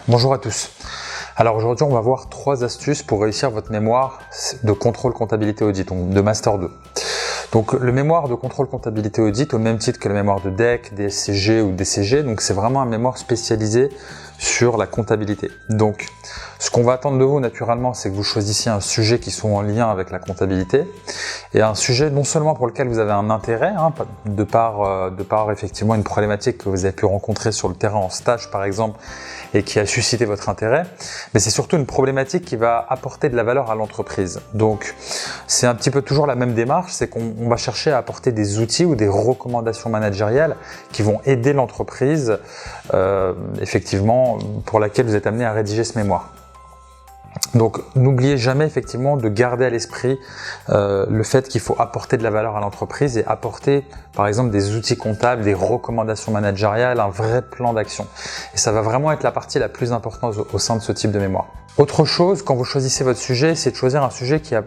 Bonjour à tous. Alors aujourd'hui, on va voir 3 astuces pour réussir votre mémoire de contrôle comptabilité audit, donc de Master 2. Donc le mémoire de contrôle comptabilité audit, au même titre que le mémoire de DEC, DSCG ou DCG, donc c'est vraiment un mémoire spécialisé sur la comptabilité. Donc ce qu'on va attendre de vous naturellement, c'est que vous choisissiez un sujet qui soit en lien avec la comptabilité et un sujet non seulement pour lequel vous avez un intérêt, de par effectivement une problématique que vous avez pu rencontrer sur le terrain en stage par exemple et qui a suscité votre intérêt, mais c'est surtout une problématique qui va apporter de la valeur à l'entreprise. Donc c'est un petit peu toujours la même démarche, c'est qu'on va chercher à apporter des outils ou des recommandations managériales qui vont aider l'entreprise effectivement pour laquelle vous êtes amené à rédiger ce mémoire. Donc n'oubliez jamais effectivement de garder à l'esprit le fait qu'il faut apporter de la valeur à l'entreprise et apporter par exemple des outils comptables, des recommandations managériales, un vrai plan d'action. Et ça va vraiment être la partie la plus importante au sein de ce type de mémoire. Autre chose, quand vous choisissez votre sujet, c'est de choisir un sujet qui a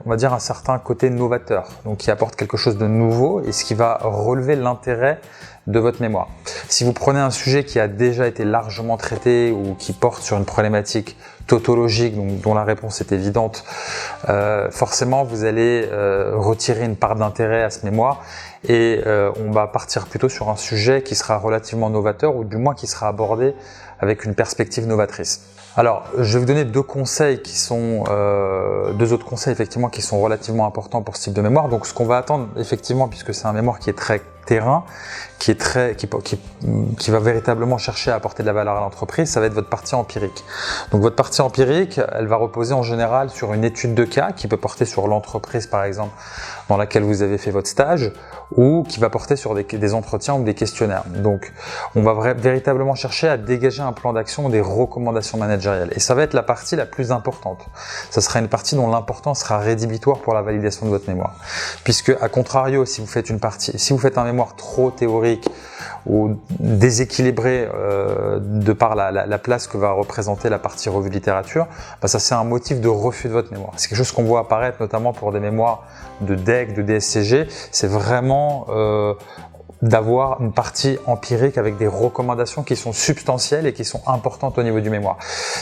on va dire, un certain côté novateur, donc qui apporte quelque chose de nouveau et ce qui va relever l'intérêt de votre mémoire. Si vous prenez un sujet qui a déjà été largement traité ou qui porte sur une problématique tautologique, donc dont la réponse est évidente, forcément vous allez retirer une part d'intérêt à ce mémoire et on va partir plutôt sur un sujet qui sera relativement novateur ou du moins qui sera abordé avec une perspective novatrice. Alors, je vais vous donner deux autres conseils effectivement qui sont relativement importants pour ce type de mémoire. Donc, ce qu'on va attendre effectivement, puisque c'est un mémoire qui est très terrain, qui va véritablement chercher à apporter de la valeur à l'entreprise, ça va être votre partie empirique. Donc, votre partie empirique, elle va reposer en général sur une étude de cas qui peut porter sur l'entreprise, par exemple, dans laquelle vous avez fait votre stage, ou qui va porter sur des entretiens ou des questionnaires. Donc, on va véritablement chercher à dégager un plan d'action, des recommandations managériales. Et ça va être la partie la plus importante. Ça sera une partie dont l'importance sera rédhibitoire pour la validation de votre mémoire. Puisque, à contrario, si vous faites un mémoire trop théorique ou déséquilibré de par la place que va représenter la partie revue de littérature, ça c'est un motif de refus de votre mémoire. C'est quelque chose qu'on voit apparaître notamment pour des mémoires de DEC, de DSCG, c'est vraiment d'avoir une partie empirique avec des recommandations qui sont substantielles et qui sont importantes au niveau du mémoire.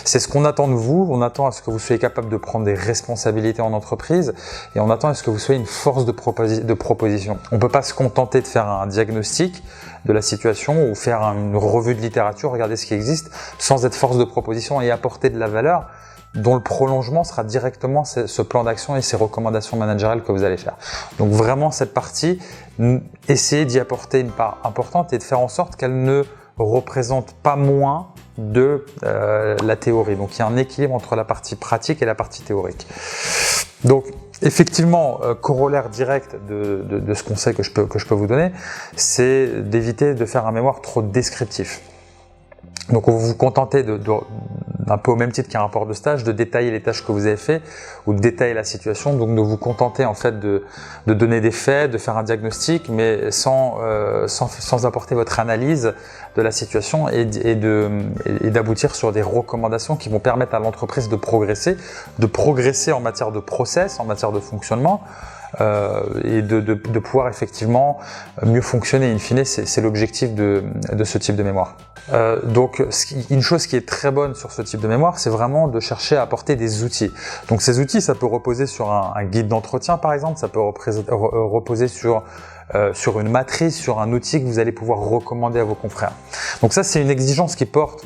C'est ce qu'on attend de vous, on attend à ce que vous soyez capable de prendre des responsabilités en entreprise et on attend à ce que vous soyez une force de proposition. On ne peut pas se contenter de faire un diagnostic de la situation ou faire une revue de littérature, regarder ce qui existe, sans être force de proposition et apporter de la valeur dont le prolongement sera directement ce plan d'action et ces recommandations managériales que vous allez faire. Donc vraiment cette partie, essayez d'y apporter une part importante et de faire en sorte qu'elle ne représente pas moins de la théorie. Donc il y a un équilibre entre la partie pratique et la partie théorique. Donc effectivement, corollaire direct de ce conseil que je peux vous donner, c'est d'éviter de faire un mémoire trop descriptif. Donc vous vous contentez un peu au même titre qu'un rapport de stage, de détailler les tâches que vous avez fait ou de détailler la situation, donc de vous contenter en fait de donner des faits, de faire un diagnostic, mais sans apporter votre analyse de la situation et d'aboutir sur des recommandations qui vont permettre à l'entreprise de progresser en matière de process, en matière de fonctionnement, et de pouvoir effectivement mieux fonctionner. In fine, c'est l'objectif de ce type de mémoire. Donc une chose qui est très bonne sur ce type de mémoire, c'est vraiment de chercher à apporter des outils. Donc ces outils, ça peut reposer sur un guide d'entretien par exemple, ça peut reposer sur une matrice, sur un outil que vous allez pouvoir recommander à vos confrères. Donc ça, c'est une exigence qui porte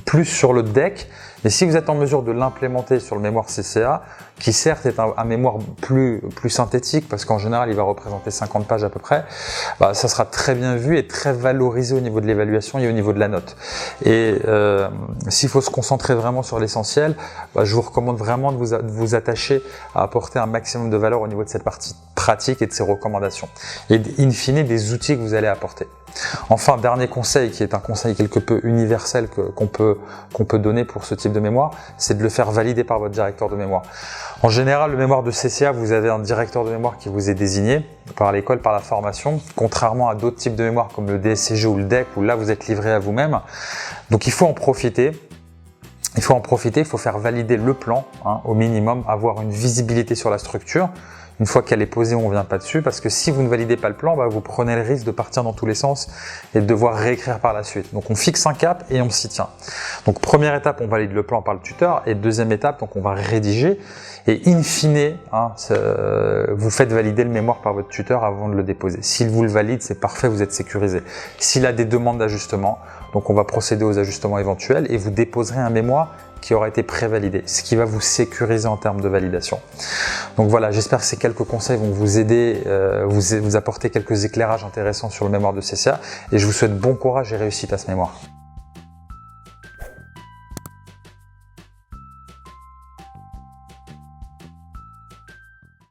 plus sur le DEC, mais si vous êtes en mesure de l'implémenter sur le mémoire CCA, qui certes est un mémoire plus synthétique, parce qu'en général il va représenter 50 pages à peu près, ça sera très bien vu et très valorisé au niveau de l'évaluation et au niveau de la note. Et s'il faut se concentrer vraiment sur l'essentiel, je vous recommande vraiment de vous attacher à apporter un maximum de valeur au niveau de cette partie pratique et de ces recommandations. Et in fine, des outils que vous allez apporter. Enfin, dernier conseil, qui est un conseil quelque peu universel qu'on peut donner pour ce type de mémoire, c'est de le faire valider par votre directeur de mémoire. En général, le mémoire de CCA, vous avez un directeur de mémoire qui vous est désigné par l'école, par la formation, contrairement à d'autres types de mémoire comme le DSCG ou le DEC, où là vous êtes livré à vous-même. Donc il faut en profiter. Il faut faire valider le plan, au minimum, avoir une visibilité sur la structure, Une fois qu'elle est posée, on ne vient pas dessus parce que si vous ne validez pas le plan, vous prenez le risque de partir dans tous les sens et de devoir réécrire par la suite. Donc on fixe un cap et on s'y tient. Donc première étape, on valide le plan par le tuteur et deuxième étape, donc on va rédiger et in fine, vous faites valider le mémoire par votre tuteur avant de le déposer. S'il vous le valide, c'est parfait, vous êtes sécurisé. S'il a des demandes d'ajustement, donc on va procéder aux ajustements éventuels et vous déposerez un mémoire qui aura été prévalidé, ce qui va vous sécuriser en termes de validation. Donc voilà, j'espère que ces quelques conseils vont vous aider, vous apporter quelques éclairages intéressants sur le mémoire de CCA et je vous souhaite bon courage et réussite à ce mémoire.